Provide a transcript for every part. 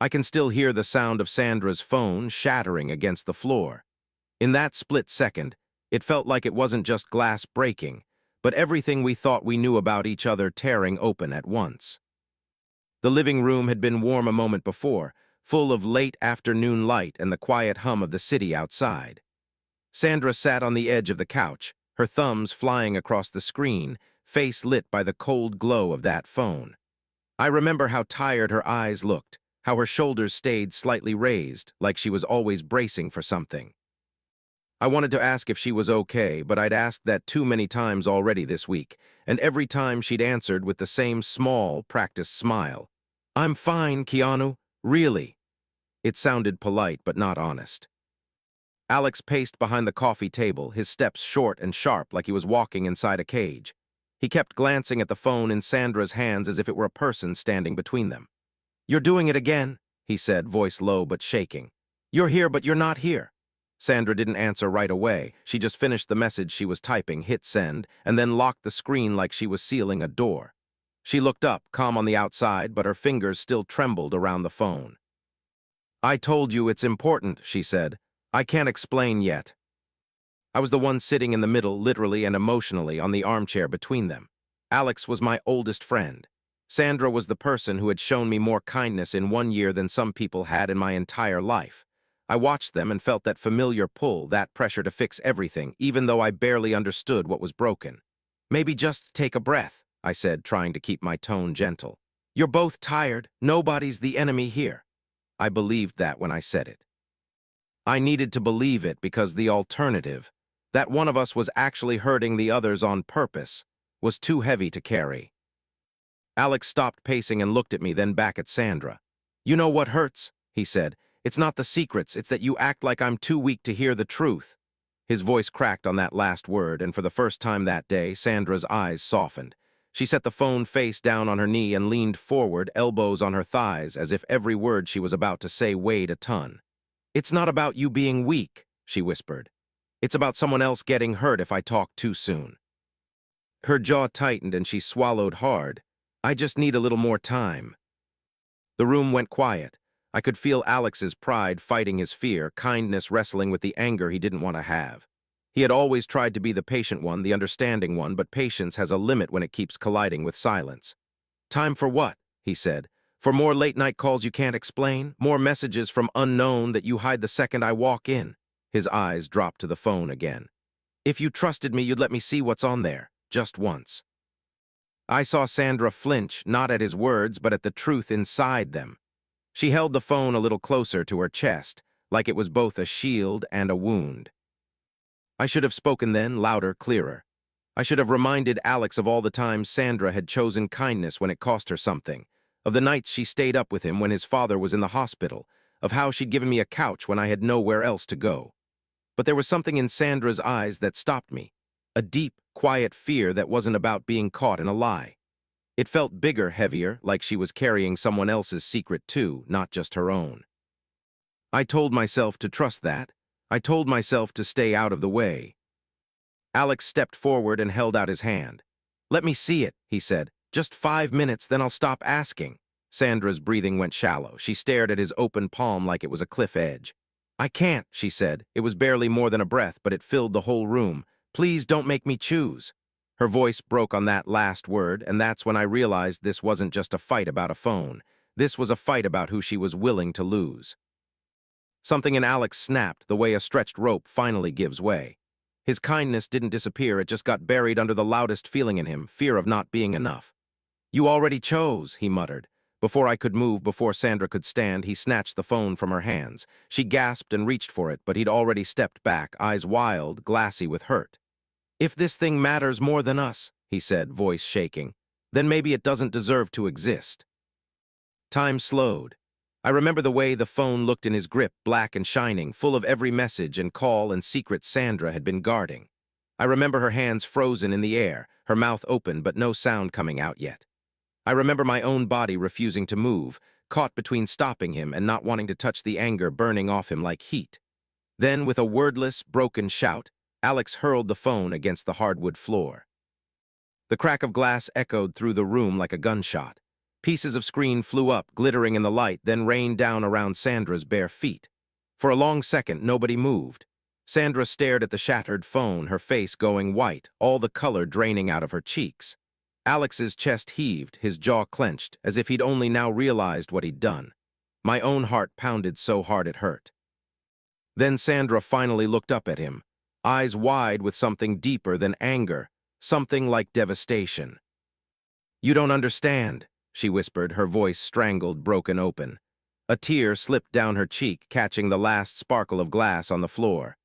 I can still hear the sound of Sandra's phone shattering against the floor. In that split second, it felt like it wasn't just glass breaking, but everything we thought we knew about each other tearing open at once. The living room had been warm a moment before, full of late afternoon light and the quiet hum of the city outside. Sandra sat on the edge of the couch, her thumbs flying across the screen, face lit by the cold glow of that phone. I remember how tired her eyes looked, how her shoulders stayed slightly raised, like she was always bracing for something. I wanted to ask if she was okay, but I'd asked that too many times already this week, and every time she'd answered with the same small, practiced smile. "I'm fine, Keanu. Really." It sounded polite, but not honest. Alex paced behind the coffee table, his steps short and sharp like he was walking inside a cage. He kept glancing at the phone in Sandra's hands as if it were a person standing between them. "You're doing it again," he said, voice low but shaking. "You're here, but you're not here." Sandra didn't answer right away. She just finished the message she was typing, hit send, and then locked the screen like she was sealing a door. She looked up, calm on the outside, but her fingers still trembled around the phone. "I told you it's important," she said. "I can't explain yet." I was the one sitting in the middle, literally and emotionally, on the armchair between them. Alex was my oldest friend. Sandra was the person who had shown me more kindness in 1 year than some people had in my entire life. I watched them and felt that familiar pull, that pressure to fix everything, even though I barely understood what was broken. "Maybe just take a breath," I said, trying to keep my tone gentle. "You're both tired. Nobody's the enemy here." I believed that when I said it. I needed to believe it because the alternative, that one of us was actually hurting the others on purpose, was too heavy to carry. Alex stopped pacing and looked at me, then back at Sandra. "You know what hurts?" he said. "It's not the secrets, it's that you act like I'm too weak to hear the truth." His voice cracked on that last word, and for the first time that day, Sandra's eyes softened. She set the phone face down on her knee and leaned forward, elbows on her thighs, as if every word she was about to say weighed a ton. "It's not about you being weak," she whispered. "It's about someone else getting hurt if I talk too soon." Her jaw tightened and she swallowed hard. "I just need a little more time." The room went quiet. I could feel Alex's pride fighting his fear, kindness wrestling with the anger he didn't want to have. He had always tried to be the patient one, the understanding one, but patience has a limit when it keeps colliding with silence. "Time for what?" he said. "For more late-night calls you can't explain? More messages from unknown that you hide the second I walk in?" His eyes dropped to the phone again. "If you trusted me, you'd let me see what's on there, just once." I saw Sandra flinch, not at his words, but at the truth inside them. She held the phone a little closer to her chest, like it was both a shield and a wound. I should have spoken then, louder, clearer. I should have reminded Alex of all the times Sandra had chosen kindness when it cost her something, of the nights she stayed up with him when his father was in the hospital, of how she'd given me a couch when I had nowhere else to go. But there was something in Sandra's eyes that stopped me, a deep, quiet fear that wasn't about being caught in a lie. It felt bigger, heavier, like she was carrying someone else's secret too, not just her own. I told myself to trust that. I told myself to stay out of the way. Alex stepped forward and held out his hand. "Let me see it," he said. "Just 5 minutes, then I'll stop asking." Sandra's breathing went shallow. She stared at his open palm like it was a cliff edge. "I can't," she said. It was barely more than a breath, but it filled the whole room. "Please don't make me choose." Her voice broke on that last word, and that's when I realized this wasn't just a fight about a phone. This was a fight about who she was willing to lose. Something in Alex snapped, the way a stretched rope finally gives way. His kindness didn't disappear, it just got buried under the loudest feeling in him, fear of not being enough. "You already chose," he muttered. Before I could move, before Sandra could stand, he snatched the phone from her hands. She gasped and reached for it, but he'd already stepped back, eyes wild, glassy with hurt. "If this thing matters more than us," he said, voice shaking, "then maybe it doesn't deserve to exist." Time slowed. I remember the way the phone looked in his grip, black and shining, full of every message and call and secret Sandra had been guarding. I remember her hands frozen in the air, her mouth open but no sound coming out yet. I remember my own body refusing to move, caught between stopping him and not wanting to touch the anger burning off him like heat. Then, with a wordless, broken shout, Alex hurled the phone against the hardwood floor. The crack of glass echoed through the room like a gunshot. Pieces of screen flew up, glittering in the light, then rained down around Sandra's bare feet. For a long second, nobody moved. Sandra stared at the shattered phone, her face going white, all the color draining out of her cheeks. Alex's chest heaved, his jaw clenched, as if he'd only now realized what he'd done. My own heart pounded so hard it hurt. Then Sandra finally looked up at him, eyes wide with something deeper than anger, something like devastation. "You don't understand," she whispered, her voice strangled, broken open. A tear slipped down her cheek, catching the last sparkle of glass on the floor.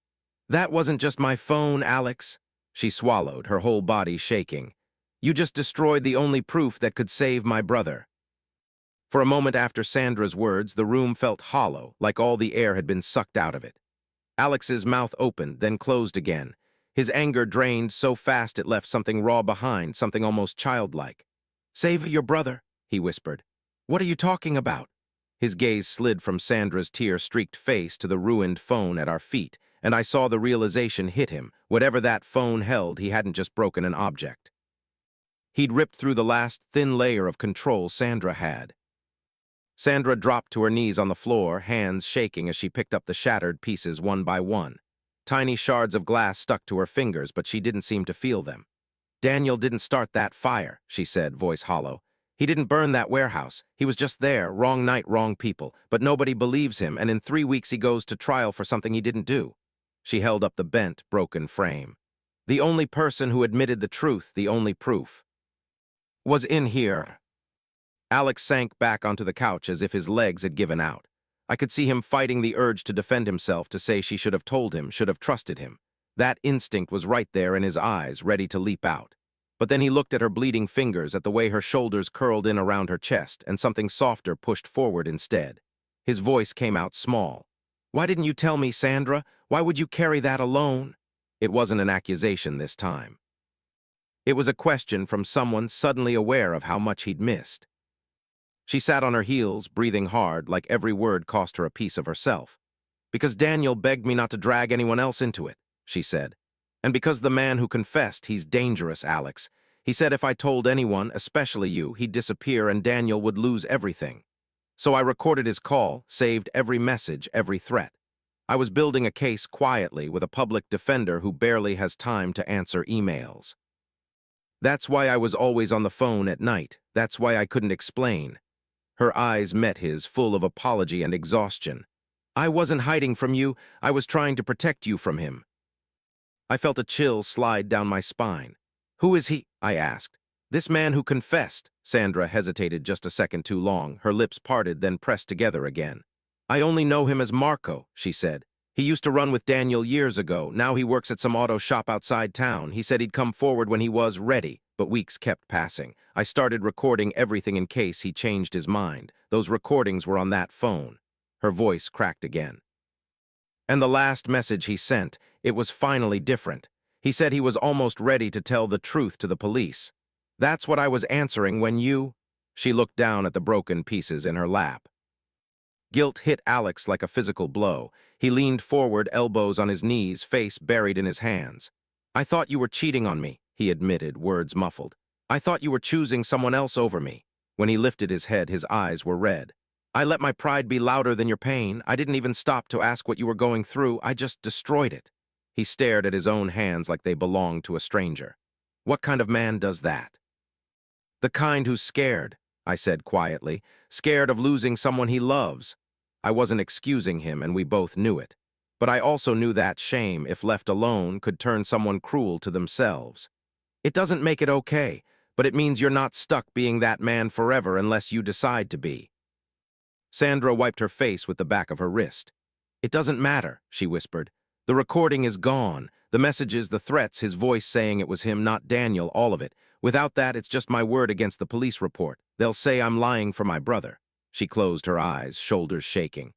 "That wasn't just my phone, Alex." She swallowed, her whole body shaking. "You just destroyed the only proof that could save my brother." For a moment after Sandra's words, the room felt hollow, like all the air had been sucked out of it. Alex's mouth opened, then closed again. His anger drained so fast it left something raw behind, something almost childlike. "Save your brother," he whispered. "What are you talking about?" His gaze slid from Sandra's tear-streaked face to the ruined phone at our feet, and I saw the realization hit him. Whatever that phone held, he hadn't just broken an object. He'd ripped through the last thin layer of control Sandra had. Sandra dropped to her knees on the floor, hands shaking as she picked up the shattered pieces one by one. Tiny shards of glass stuck to her fingers, but she didn't seem to feel them. "Daniel didn't start that fire," she said, voice hollow. "He didn't burn that warehouse. He was just there, wrong night, wrong people. But nobody believes him, and in 3 weeks he goes to trial for something he didn't do." She held up the bent, broken frame. "The only person who admitted the truth, the only proof, was in here." Alex sank back onto the couch as if his legs had given out. I could see him fighting the urge to defend himself, to say she should have told him, should have trusted him. That instinct was right there in his eyes, ready to leap out. But then he looked at her bleeding fingers, at the way her shoulders curled in around her chest, and something softer pushed forward instead. His voice came out small. "Why didn't you tell me, Sandra? Why would you carry that alone?" It wasn't an accusation this time. It was a question from someone suddenly aware of how much he'd missed. She sat on her heels, breathing hard, like every word cost her a piece of herself. "Because Daniel begged me not to drag anyone else into it," she said. "And because the man who confessed, he's dangerous, Alex. He said if I told anyone, especially you, he'd disappear and Daniel would lose everything. So I recorded his call, saved every message, every threat. I was building a case quietly with a public defender who barely has time to answer emails. That's why I was always on the phone at night. That's why I couldn't explain." Her eyes met his, full of apology and exhaustion. "I wasn't hiding from you. I was trying to protect you from him." I felt a chill slide down my spine. "Who is he?" I asked. "This man who confessed." Sandra hesitated just a second too long, her lips parted, then pressed together again. "I only know him as Marco," she said. "He used to run with Daniel years ago. Now he works at some auto shop outside town. He said he'd come forward when he was ready, but weeks kept passing. I started recording everything in case he changed his mind. Those recordings were on that phone." Her voice cracked again. "And the last message he sent, it was finally different. He said he was almost ready to tell the truth to the police. That's what I was answering when you—" She looked down at the broken pieces in her lap. Guilt hit Alex like a physical blow. He leaned forward, elbows on his knees, face buried in his hands. "I thought you were cheating on me," he admitted, words muffled. "I thought you were choosing someone else over me." When he lifted his head, his eyes were red. "I let my pride be louder than your pain. I didn't even stop to ask what you were going through. I just destroyed it." He stared at his own hands like they belonged to a stranger. "What kind of man does that?" "The kind who's scared," I said quietly, "scared of losing someone he loves." I wasn't excusing him, and we both knew it. But I also knew that shame, if left alone, could turn someone cruel to themselves. It doesn't make it okay, but it means you're not stuck being that man forever unless you decide to be. Sandra wiped her face with the back of her wrist. "It doesn't matter," she whispered. "The recording is gone. The messages, the threats, his voice saying it was him, not Daniel, all of it. Without that, it's just my word against the police report. They'll say I'm lying for my brother." She closed her eyes, shoulders shaking.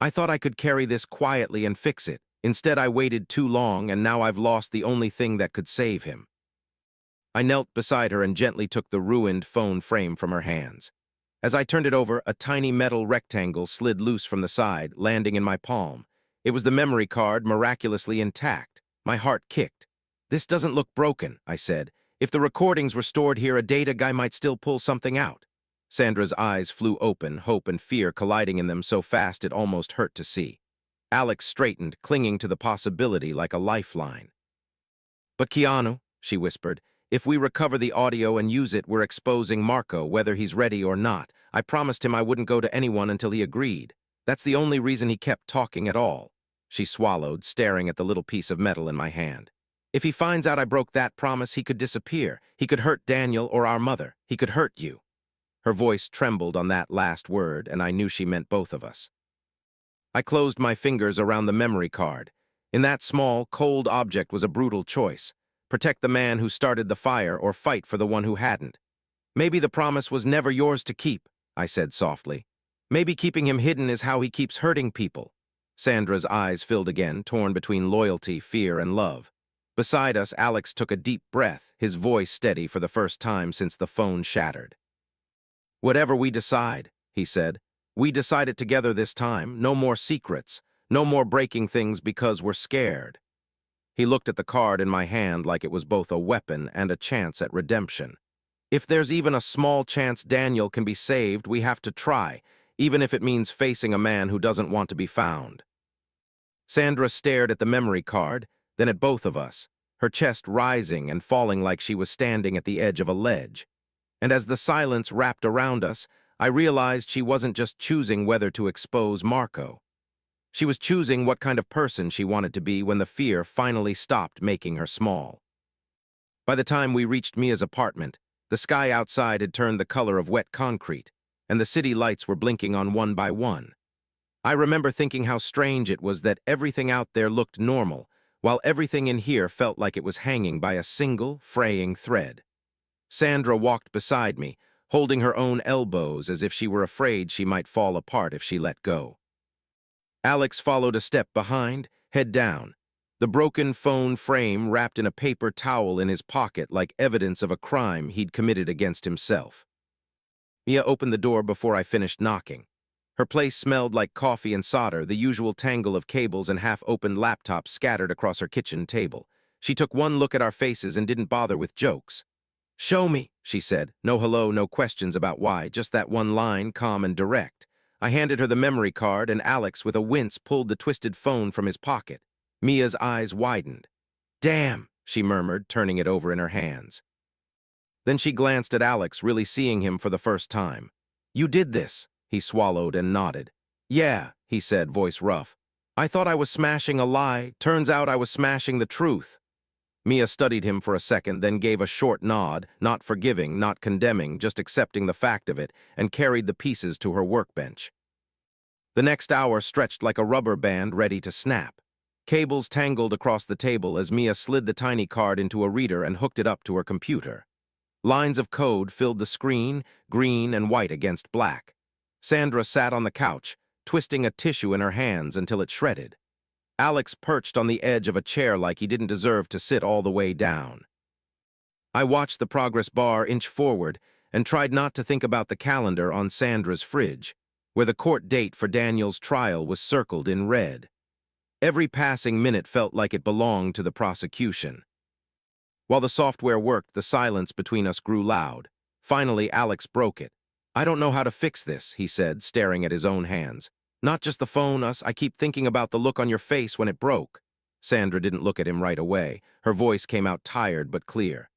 "I thought I could carry this quietly and fix it. Instead, I waited too long, and now I've lost the only thing that could save him." I knelt beside her and gently took the ruined phone frame from her hands. As I turned it over, a tiny metal rectangle slid loose from the side, landing in my palm. It was the memory card, miraculously intact. My heart kicked. "This doesn't look broken," I said. "If the recordings were stored here, a data guy might still pull something out." Sandra's eyes flew open, hope and fear colliding in them so fast it almost hurt to see. Alex straightened, clinging to the possibility like a lifeline. "But Keanu," she whispered, "if we recover the audio and use it, we're exposing Marco, whether he's ready or not. I promised him I wouldn't go to anyone until he agreed. That's the only reason he kept talking at all." She swallowed, staring at the little piece of metal in my hand. "If he finds out I broke that promise, he could disappear. He could hurt Daniel or our mother. He could hurt you." Her voice trembled on that last word, and I knew she meant both of us. I closed my fingers around the memory card. In that small, cold object was a brutal choice. Protect the man who started the fire or fight for the one who hadn't. "Maybe the promise was never yours to keep," I said softly. "Maybe keeping him hidden is how he keeps hurting people." Sandra's eyes filled again, torn between loyalty, fear, and love. Beside us, Alex took a deep breath, his voice steady for the first time since the phone shattered. "Whatever we decide," he said, "we decide it together this time. No more secrets. No more breaking things because we're scared." He looked at the card in my hand like it was both a weapon and a chance at redemption. "If there's even a small chance Daniel can be saved, we have to try, even if it means facing a man who doesn't want to be found." Sandra stared at the memory card, then at both of us, her chest rising and falling like she was standing at the edge of a ledge. And as the silence wrapped around us, I realized she wasn't just choosing whether to expose Marco. She was choosing what kind of person she wanted to be when the fear finally stopped making her small. By the time we reached Mia's apartment, the sky outside had turned the color of wet concrete, and the city lights were blinking on one by one. I remember thinking how strange it was that everything out there looked normal, while everything in here felt like it was hanging by a single, fraying thread. Sandra walked beside me, holding her own elbows as if she were afraid she might fall apart if she let go. Alex followed a step behind, head down, the broken phone frame wrapped in a paper towel in his pocket like evidence of a crime he'd committed against himself. Mia opened the door before I finished knocking. Her place smelled like coffee and solder, the usual tangle of cables and half-opened laptops scattered across her kitchen table. She took one look at our faces and didn't bother with jokes. "Show me," she said. No hello, no questions about why, just that one line, calm and direct. I handed her the memory card, and Alex, with a wince, pulled the twisted phone from his pocket. Mia's eyes widened. "Damn," she murmured, turning it over in her hands. Then she glanced at Alex, really seeing him for the first time. "You did this," he swallowed and nodded. "Yeah," he said, voice rough. "I thought I was smashing a lie. Turns out I was smashing the truth." Mia studied him for a second, then gave a short nod, not forgiving, not condemning, just accepting the fact of it, and carried the pieces to her workbench. The next hour stretched like a rubber band ready to snap. Cables tangled across the table as Mia slid the tiny card into a reader and hooked it up to her computer. Lines of code filled the screen, green and white against black. Sandra sat on the couch, twisting a tissue in her hands until it shredded. Alex perched on the edge of a chair like he didn't deserve to sit all the way down. I watched the progress bar inch forward and tried not to think about the calendar on Sandra's fridge, where the court date for Daniel's trial was circled in red. Every passing minute felt like it belonged to the prosecution. While the software worked, the silence between us grew loud. Finally, Alex broke it. "I don't know how to fix this," he said, staring at his own hands. "Not just the phone, us. I keep thinking about the look on your face when it broke." Sandra didn't look at him right away. Her voice came out tired but clear.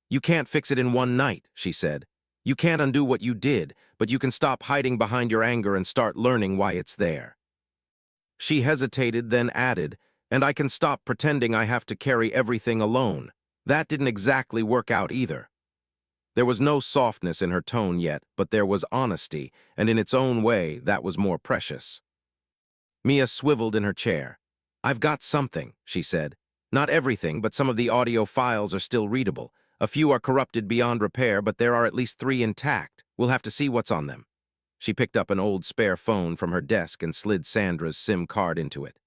"You can't fix it in one night," she said. "You can't undo what you did, but you can stop hiding behind your anger and start learning why it's there." She hesitated, then added, "And I can stop pretending I have to carry everything alone." That didn't exactly work out either. There was no softness in her tone yet, but there was honesty, and in its own way, that was more precious. Mia swiveled in her chair. "I've got something," she said. "Not everything, but some of the audio files are still readable. A few are corrupted beyond repair, but there are at least 3 intact. We'll have to see what's on them." She picked up an old spare phone from her desk and slid Sandra's SIM card into it.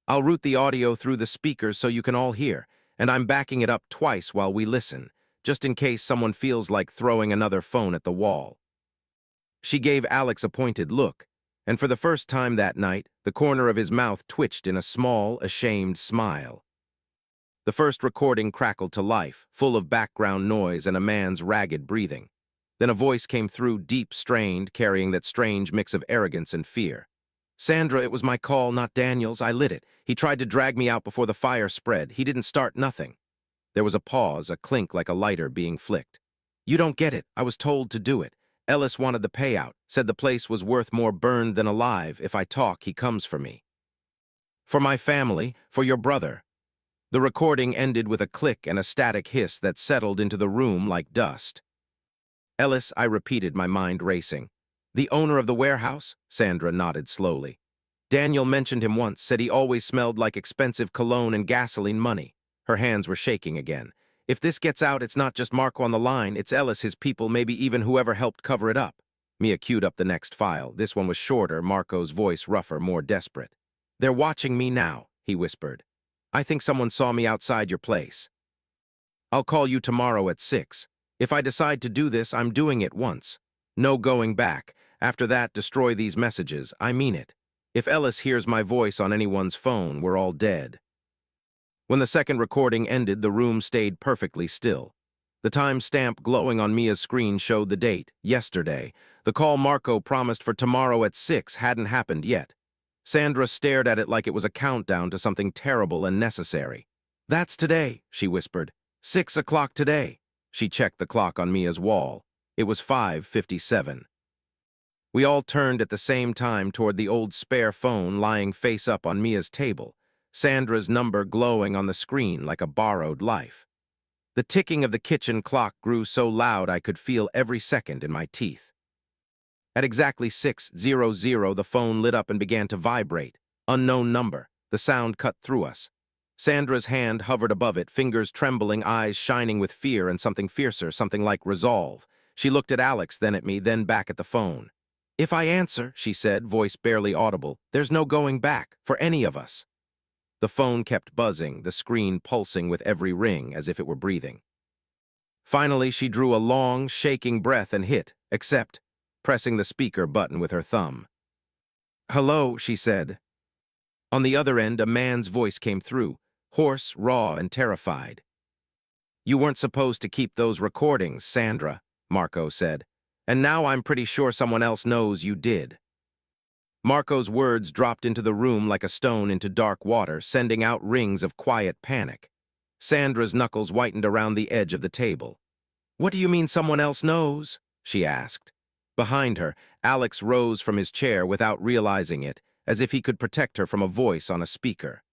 "I'll route the audio through the speakers so you can all hear, and I'm backing it up twice while we listen, just in case someone feels like throwing another phone at the wall." She gave Alex a pointed look, and for the first time that night, the corner of his mouth twitched in a small, ashamed smile. The first recording crackled to life, full of background noise and a man's ragged breathing. Then a voice came through, deep, strained, carrying that strange mix of arrogance and fear. "Sandra, it was my call, not Daniel's. I lit it. He tried to drag me out before the fire spread. He didn't start nothing." There was a pause, a clink like a lighter being flicked. "You don't get it. I was told to do it. Ellis wanted the payout, said the place was worth more burned than alive. If I talk, he comes for me. For my family, for your brother." The recording ended with a click and a static hiss that settled into the room like dust. "Ellis," I repeated, my mind racing. "The owner of the warehouse?" Sandra nodded slowly. "Daniel mentioned him once, said he always smelled like expensive cologne and gasoline money." Her hands were shaking again. "If this gets out, it's not just Marco on the line, it's Ellis, his people, maybe even whoever helped cover it up." Mia queued up the next file. This one was shorter, Marco's voice rougher, more desperate. "They're watching me now," he whispered. "I think someone saw me outside your place. I'll call you tomorrow at 6. If I decide to do this, I'm doing it once. No going back. After that, destroy these messages. I mean it. If Ellis hears my voice on anyone's phone, we're all dead." When the second recording ended, the room stayed perfectly still. The time stamp glowing on Mia's screen showed the date, yesterday. The call Marco promised for tomorrow at 6 hadn't happened yet. Sandra stared at it like it was a countdown to something terrible and necessary. "That's today," she whispered. 6 o'clock today." She checked the clock on Mia's wall. It was 5:57. We all turned at the same time toward the old spare phone lying face up on Mia's table, Sandra's number glowing on the screen like a borrowed life. The ticking of the kitchen clock grew so loud I could feel every second in my teeth. At exactly 6:00, the phone lit up and began to vibrate. Unknown number. The sound cut through us. Sandra's hand hovered above it, fingers trembling, eyes shining with fear and something fiercer, something like resolve. She looked at Alex, then at me, then back at the phone. "If I answer," she said, voice barely audible, "there's no going back, for any of us." The phone kept buzzing, the screen pulsing with every ring as if it were breathing. Finally, she drew a long, shaking breath and hit accept, pressing the speaker button with her thumb. "Hello," she said. On the other end, a man's voice came through, hoarse, raw, and terrified. "You weren't supposed to keep those recordings, Sandra," Marco said. "And now I'm pretty sure someone else knows you did." Marco's words dropped into the room like a stone into dark water, sending out rings of quiet panic. Sandra's knuckles whitened around the edge of the table. "What do you mean someone else knows?" she asked. Behind her, Alex rose from his chair without realizing it, as if he could protect her from a voice on a speaker.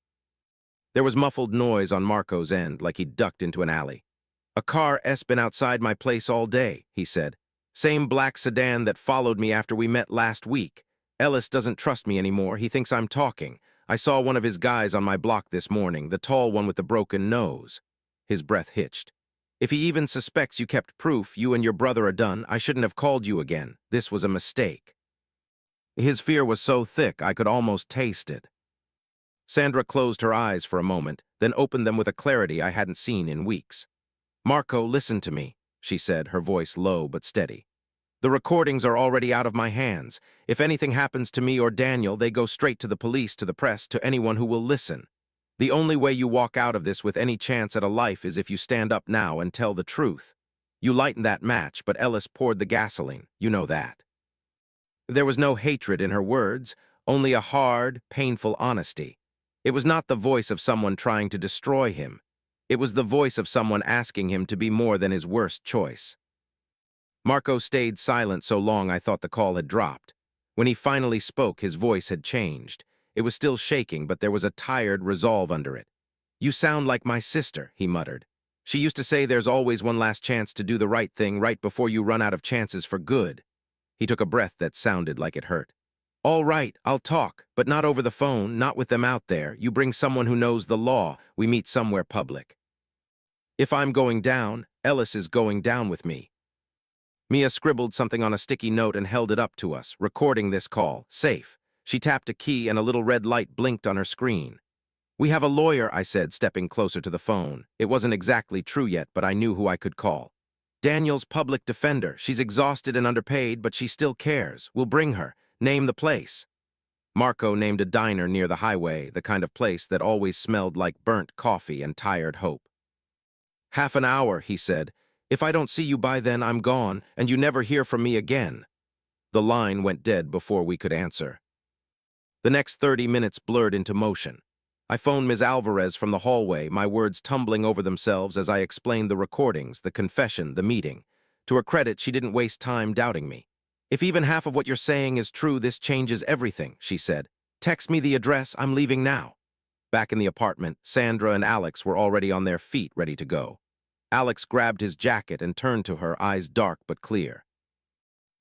There was muffled noise on Marco's end, like he'd ducked into an alley. "A car's been outside my place all day," he said. "Same black sedan that followed me after we met last week. Ellis doesn't trust me anymore. He thinks I'm talking. I saw one of his guys on my block this morning, the tall one with the broken nose." His breath hitched. "If he even suspects you kept proof, you and your brother are done. I shouldn't have called you again. This was a mistake." His fear was so thick I could almost taste it. Sandra closed her eyes for a moment, then opened them with a clarity I hadn't seen in weeks. "Marco, listen to me," she said, her voice low but steady. "The recordings are already out of my hands. If anything happens to me or Daniel, they go straight to the police, to the press, to anyone who will listen. The only way you walk out of this with any chance at a life is if you stand up now and tell the truth. You lightened that match, but Ellis poured the gasoline. You know that." There was no hatred in her words, only a hard, painful honesty. It was not the voice of someone trying to destroy him. It was the voice of someone asking him to be more than his worst choice. Marco stayed silent so long I thought the call had dropped. When he finally spoke, his voice had changed. It was still shaking, but there was a tired resolve under it. "You sound like my sister," he muttered. "She used to say there's always one last chance to do the right thing right before you run out of chances for good." He took a breath that sounded like it hurt. "All right, I'll talk, but not over the phone, not with them out there. You bring someone who knows the law. We meet somewhere public. If I'm going down, Ellis is going down with me." Mia scribbled something on a sticky note and held it up to us, recording this call. Safe. She tapped a key and a little red light blinked on her screen. "We have a lawyer," I said, stepping closer to the phone. It wasn't exactly true yet, but I knew who I could call. "Daniel's public defender. She's exhausted and underpaid, but she still cares. We'll bring her. Name the place." Marco named a diner near the highway, the kind of place that always smelled like burnt coffee and tired hope. "Half an hour," he said. If I don't see you by then, I'm gone, and you never hear from me again." The line went dead before we could answer. The next 30 minutes blurred into motion. I phoned Ms. Alvarez from the hallway, my words tumbling over themselves as I explained the recordings, the confession, the meeting. To her credit, she didn't waste time doubting me. "If even half of what you're saying is true, this changes everything," she said. "Text me the address, I'm leaving now." Back in the apartment, Sandra and Alex were already on their feet, ready to go. Alex grabbed his jacket and turned to her, eyes dark but clear.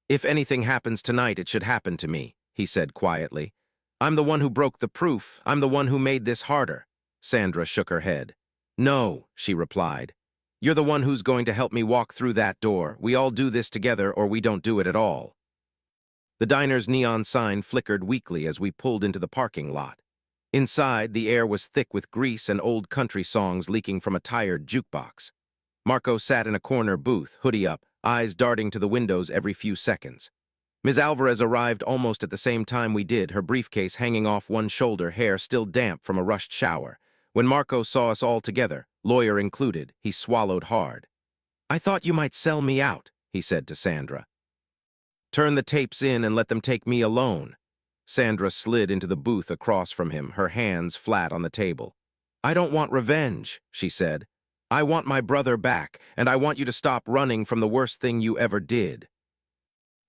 "If anything happens tonight, it should happen to me," he said quietly. "I'm the one who broke the proof. I'm the one who made this harder." Sandra shook her head. "No," she replied. "You're the one who's going to help me walk through that door. We all do this together or we don't do it at all." The diner's neon sign flickered weakly as we pulled into the parking lot. Inside, the air was thick with grease and old country songs leaking from a tired jukebox. Marco sat in a corner booth, hoodie up, eyes darting to the windows every few seconds. Ms. Alvarez arrived almost at the same time we did, her briefcase hanging off one shoulder, hair still damp from a rushed shower. When Marco saw us all together, lawyer included, he swallowed hard. "I thought you might sell me out," he said to Sandra. "Turn the tapes in and let them take me alone." Sandra slid into the booth across from him, her hands flat on the table. "I don't want revenge," she said. "I want my brother back, and I want you to stop running from the worst thing you ever did."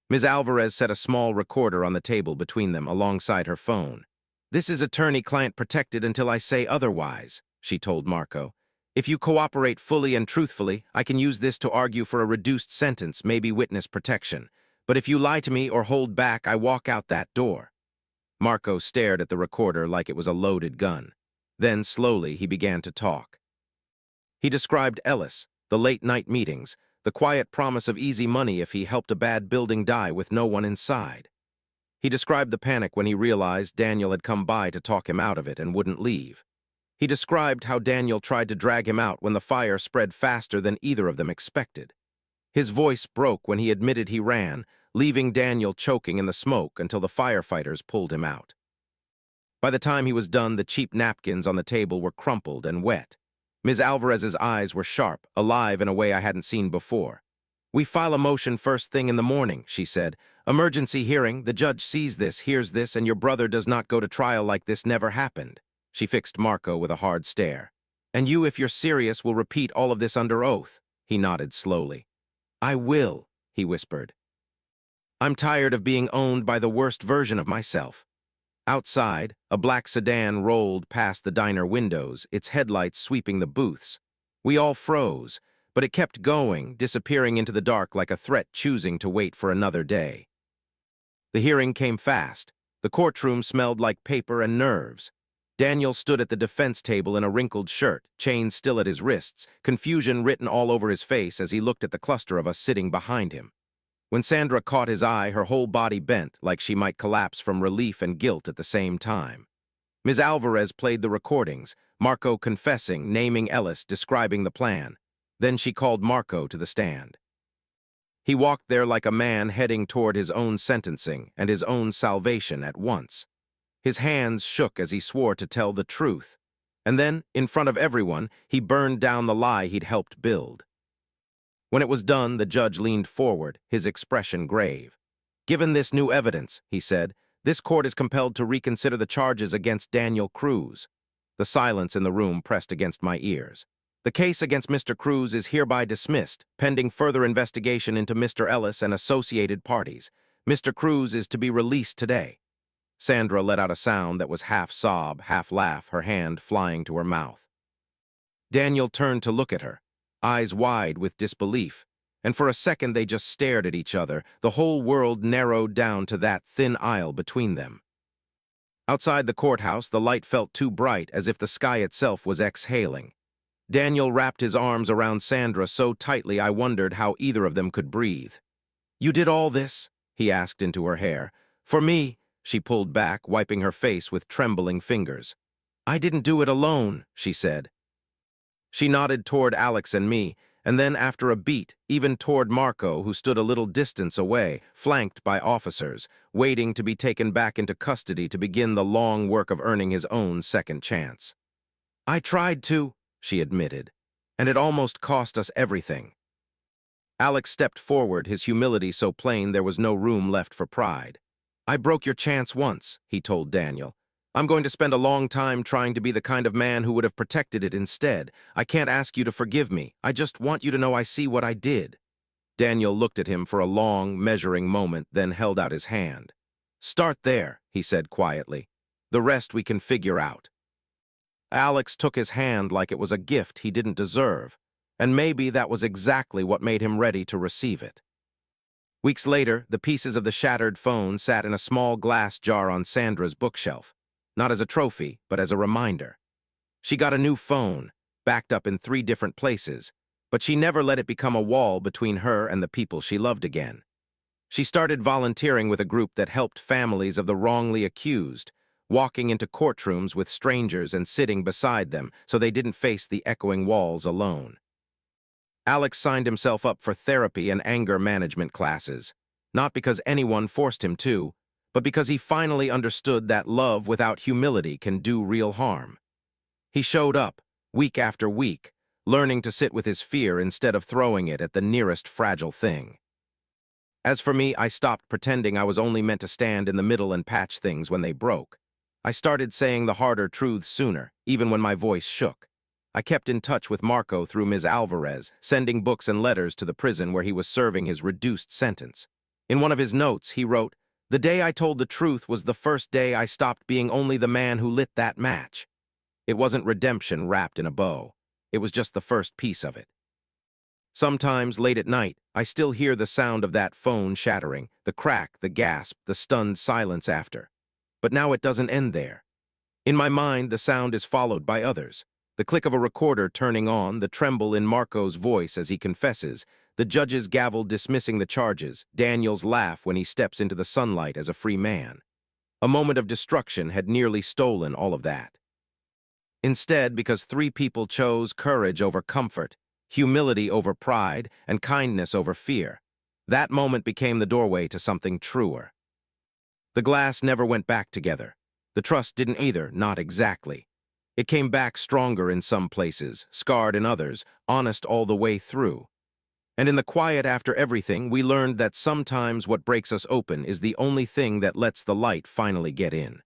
Ms. Alvarez set a small recorder on the table between them alongside her phone. "This is attorney-client protected until I say otherwise," she told Marco. "If you cooperate fully and truthfully, I can use this to argue for a reduced sentence, maybe witness protection. But if you lie to me or hold back, I walk out that door." Marco stared at the recorder like it was a loaded gun. Then, slowly, he began to talk. He described Ellis, the late-night meetings, the quiet promise of easy money if he helped a bad building die with no one inside. He described the panic when he realized Daniel had come by to talk him out of it and wouldn't leave. He described how Daniel tried to drag him out when the fire spread faster than either of them expected. His voice broke when he admitted he ran, leaving Daniel choking in the smoke until the firefighters pulled him out. By the time he was done, the cheap napkins on the table were crumpled and wet. Ms. Alvarez's eyes were sharp, alive in a way I hadn't seen before. "We file a motion first thing in the morning," she said. "Emergency hearing, the judge sees this, hears this, and your brother does not go to trial like this never happened." She fixed Marco with a hard stare. "And you, if you're serious, will repeat all of this under oath." He nodded slowly. "I will," he whispered. "I'm tired of being owned by the worst version of myself." Outside, a black sedan rolled past the diner windows, its headlights sweeping the booths. We all froze, but it kept going, disappearing into the dark like a threat choosing to wait for another day. The hearing came fast. The courtroom smelled like paper and nerves. Daniel stood at the defense table in a wrinkled shirt, chains still at his wrists, confusion written all over his face as he looked at the cluster of us sitting behind him. When Sandra caught his eye, her whole body bent, like she might collapse from relief and guilt at the same time. Ms. Alvarez played the recordings, Marco confessing, naming Ellis, describing the plan. Then she called Marco to the stand. He walked there like a man heading toward his own sentencing and his own salvation at once. His hands shook as he swore to tell the truth. And then, in front of everyone, he burned down the lie he'd helped build. When it was done, the judge leaned forward, his expression grave. "Given this new evidence," he said, "this court is compelled to reconsider the charges against Daniel Cruz." The silence in the room pressed against my ears. "The case against Mr. Cruz is hereby dismissed, pending further investigation into Mr. Ellis and associated parties. Mr. Cruz is to be released today." Sandra let out a sound that was half sob, half laugh, her hand flying to her mouth. Daniel turned to look at her, eyes wide with disbelief, and for a second they just stared at each other, the whole world narrowed down to that thin aisle between them. Outside the courthouse, the light felt too bright, as if the sky itself was exhaling. Daniel wrapped his arms around Sandra so tightly I wondered how either of them could breathe. "You did all this?" he asked into her hair. "For me," she pulled back, wiping her face with trembling fingers. "I didn't do it alone," she said. She nodded toward Alex and me, and then after a beat, even toward Marco, who stood a little distance away, flanked by officers, waiting to be taken back into custody to begin the long work of earning his own second chance. "I tried to," she admitted, "and it almost cost us everything." Alex stepped forward, his humility so plain there was no room left for pride. "I broke your chance once," he told Daniel. "I'm going to spend a long time trying to be the kind of man who would have protected it instead. I can't ask you to forgive me. I just want you to know I see what I did." Daniel looked at him for a long, measuring moment, then held out his hand. "Start there," he said quietly. "The rest we can figure out." Alex took his hand like it was a gift he didn't deserve, and maybe that was exactly what made him ready to receive it. Weeks later, the pieces of the shattered phone sat in a small glass jar on Sandra's bookshelf, not as a trophy, but as a reminder. She got a new phone, backed up in 3 different places, but she never let it become a wall between her and the people she loved again. She started volunteering with a group that helped families of the wrongly accused, walking into courtrooms with strangers and sitting beside them so they didn't face the echoing walls alone. Alex signed himself up for therapy and anger management classes, not because anyone forced him to, but because he finally understood that love without humility can do real harm. He showed up, week after week, learning to sit with his fear instead of throwing it at the nearest fragile thing. As for me, I stopped pretending I was only meant to stand in the middle and patch things when they broke. I started saying the harder truths sooner, even when my voice shook. I kept in touch with Marco through Ms. Alvarez, sending books and letters to the prison where he was serving his reduced sentence. In one of his notes, he wrote, "The day I told the truth was the first day I stopped being only the man who lit that match." It wasn't redemption wrapped in a bow. It was just the first piece of it. Sometimes, late at night, I still hear the sound of that phone shattering, the crack, the gasp, the stunned silence after. But now it doesn't end there. In my mind, the sound is followed by others. The click of a recorder turning on, the tremble in Marco's voice as he confesses, the judge's gavel dismissing the charges, Daniel's laugh when he steps into the sunlight as a free man. A moment of destruction had nearly stolen all of that. Instead, because 3 people chose courage over comfort, humility over pride, and kindness over fear, that moment became the doorway to something truer. The glass never went back together. The trust didn't either, not exactly. It came back stronger in some places, scarred in others, honest all the way through. And in the quiet after everything, we learned that sometimes what breaks us open is the only thing that lets the light finally get in.